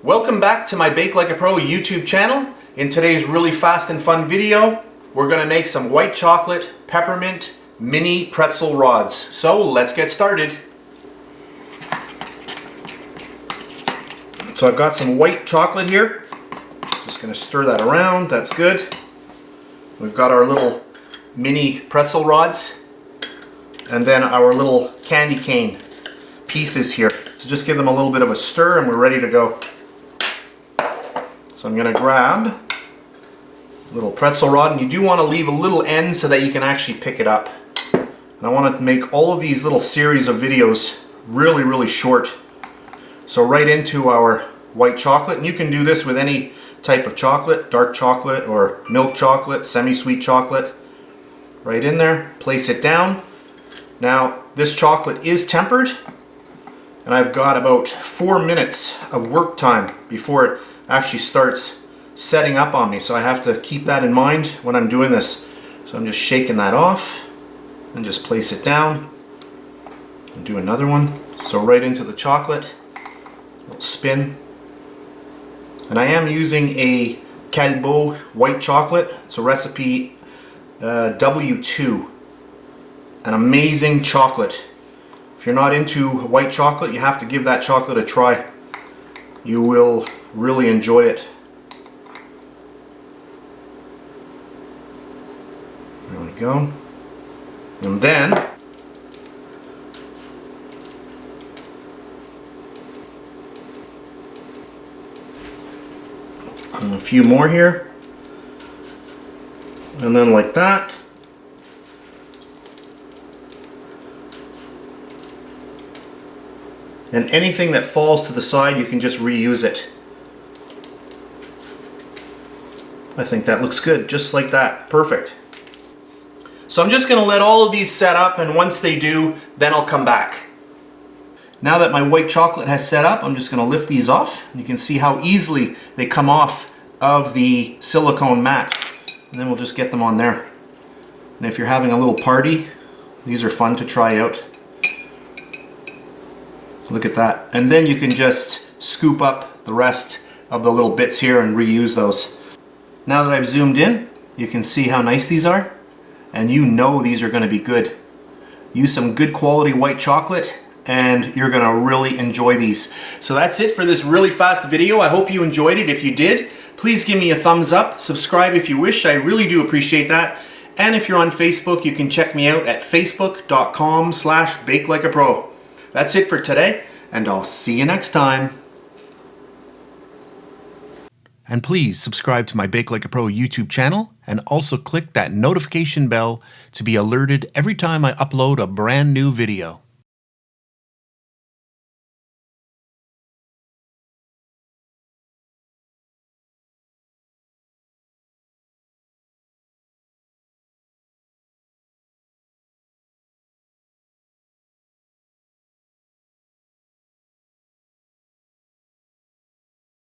Welcome back to my Bake Like a Pro YouTube channel. In today's really fast and fun video, we're going to make some white chocolate peppermint mini pretzel rods. So let's get started. So I've got some white chocolate here. Just going to stir that around. That's good. We've got our little mini pretzel rods and then our little candy cane pieces here. So just give them a little bit of a stir and we're ready to go. So I'm going to grab a little pretzel rod, and you do want to leave a little end so that you can actually pick it up. And I want to make all of these little series of videos really short. So right into our white chocolate, and you can do this with any type of chocolate, dark chocolate or milk chocolate, semi-sweet chocolate. Right in there, place it down. Now this chocolate is tempered, and I've got about 4 minutes of work time before it actually starts setting up on me, so I have to keep that in mind when I'm doing this. So I'm just shaking that off and just place it down and do another one. So right into the chocolate, a little spin. And I am using a Calbo white chocolate. It's a recipe W2. An amazing chocolate. If you're not into white chocolate, you have to give that chocolate a try. You will really enjoy it. There we go. And then a few more here. And then like that. And anything that falls to the side, you can just reuse it. I think that looks good, just like that. Perfect. So I'm just going to let all of these set up, and once they do, then I'll come back. Now that my white chocolate has set up, I'm just going to lift these off. You can see how easily they come off of the silicone mat. And then we'll just get them on there. And if you're having a little party, these are fun to try out. Look at that. And then you can just scoop up the rest of the little bits here and reuse those. Now that I've zoomed in, you can see how nice these are. And you know these are going to be good. Use some good quality white chocolate and you're going to really enjoy these. So that's it for this really fast video. I hope you enjoyed it. If you did, please give me a thumbs up. Subscribe if you wish. I really do appreciate that. And if you're on Facebook, you can check me out at facebook.com/BakeLikeAPro. That's it for today, and I'll see you next time. And please subscribe to my Bake Like a Pro YouTube channel, and also click that notification bell to be alerted every time I upload a brand new video.